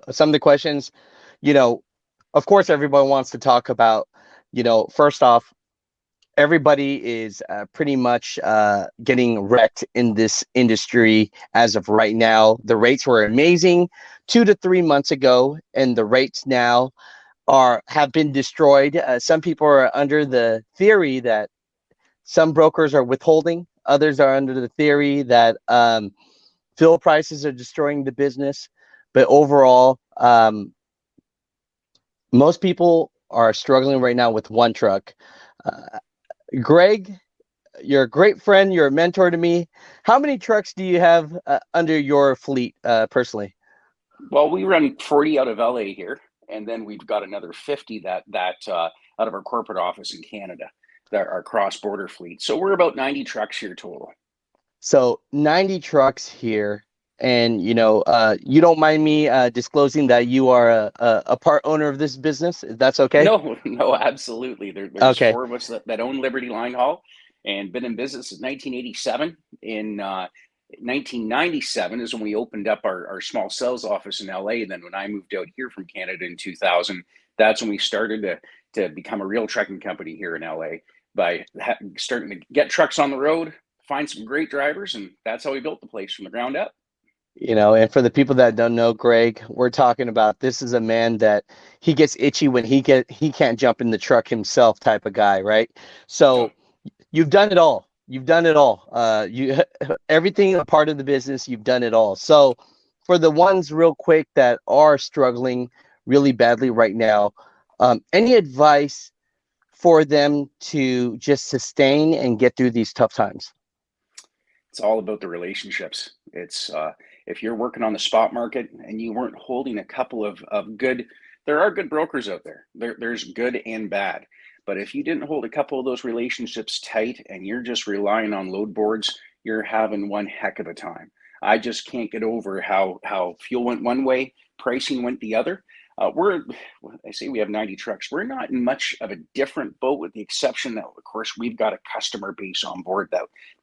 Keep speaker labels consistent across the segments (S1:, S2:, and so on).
S1: some of the questions, you know, of course, everyone wants to talk about, first off, everybody is pretty much getting wrecked in this industry as of right now. The rates were amazing 2 to 3 months ago, and the rates now are have been destroyed. Some people are under the theory that some brokers are withholding. Others are under the theory that fuel prices are destroying the business. But overall, most people are struggling right now with one truck. Uh, Greg, you're a great friend. You're a mentor to me. How many trucks do you have under your fleet personally?
S2: Well, we run 40 out of LA here, and then we've got another 50 that out of our corporate office in Canada, that our cross-border fleet. So we're about 90 trucks here total.
S1: So 90 trucks here. And, you don't mind me disclosing that you are a part owner of this business. That's okay?
S2: No, no, absolutely. There's
S1: Okay.
S2: four of us that own Liberty Line Haul and been in business since 1987. In 1997 is when we opened up our small sales office in LA. And then when I moved out here from Canada in 2000, that's when we started to become a real trucking company here in LA by starting to get trucks on the road, find some great drivers, and that's how we built the place from the ground up.
S1: And for the people that don't know Greg, we're talking about this is a man that he gets itchy when he can't jump in the truck himself type of guy, right?
S2: So
S1: So you've done it all. You've done it all. You everything a part of the business, you've done it all. So for the ones real quick that are struggling really badly right now, any advice for them to just sustain and get through these tough times?
S2: it's all about the relationships. It's if you're working on the spot market and you weren't holding a couple of good, there are good brokers out there. There's good and bad. But if you didn't hold a couple of those relationships tight and you're just relying on load boards, you're having one heck of a time. I just can't get over how fuel went one way, pricing went the other. I say we have 90 trucks. We're not in much of a different boat, with the exception that, of course, we've got a customer base on board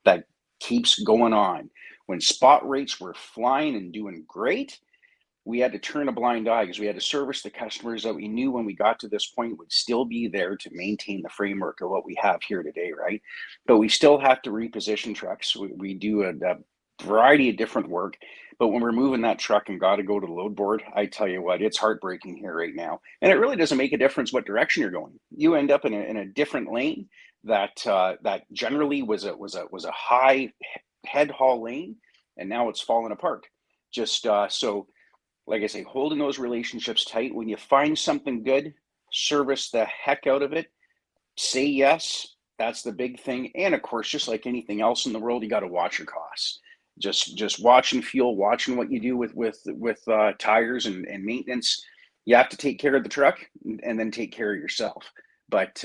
S2: that keeps going on. When spot rates were flying and doing great, we had to turn a blind eye because we had to service the customers that we knew when we got to this point would still be there to maintain the framework of what we have here today, right? But we still have to reposition trucks. We do a variety of different work. But when we're moving that truck and got to go to the load board, I tell you what, it's heartbreaking here right now. And it really doesn't make a difference what direction you're going. You end up in a different lane that generally was a high head haul lane, and now it's fallen apart. Just so like I say, holding those relationships tight. When you find something good, service the heck out of it. Say yes. That's the big thing. And of course, just like anything else in the world, you got to watch your costs. Just watching fuel, watching what you do with tires and maintenance. You have to take care of the truck and then take care of yourself. But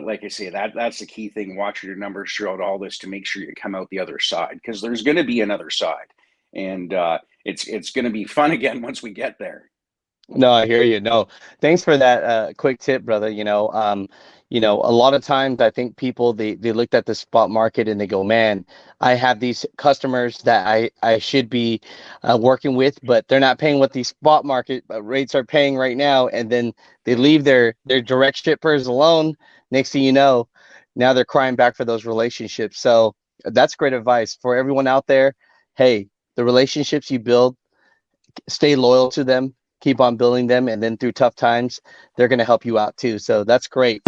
S2: like I say, that's the key thing. Watching your numbers throughout all this to make sure you come out the other side, because there's going to be another side, and it's going to be fun again once we get there.
S1: No, I hear you. No, thanks for that quick tip, brother. A lot of times I think people they looked at the spot market and they go, "Man, I have these customers that I should be working with, but they're not paying what these spot market rates are paying right now." And then they leave their direct shippers alone. Next thing you know, now they're crying back for those relationships. So that's great advice for everyone out there. Hey, the relationships you build, stay loyal to them, keep on building them, and then through tough times, they're going to help you out too. So that's great.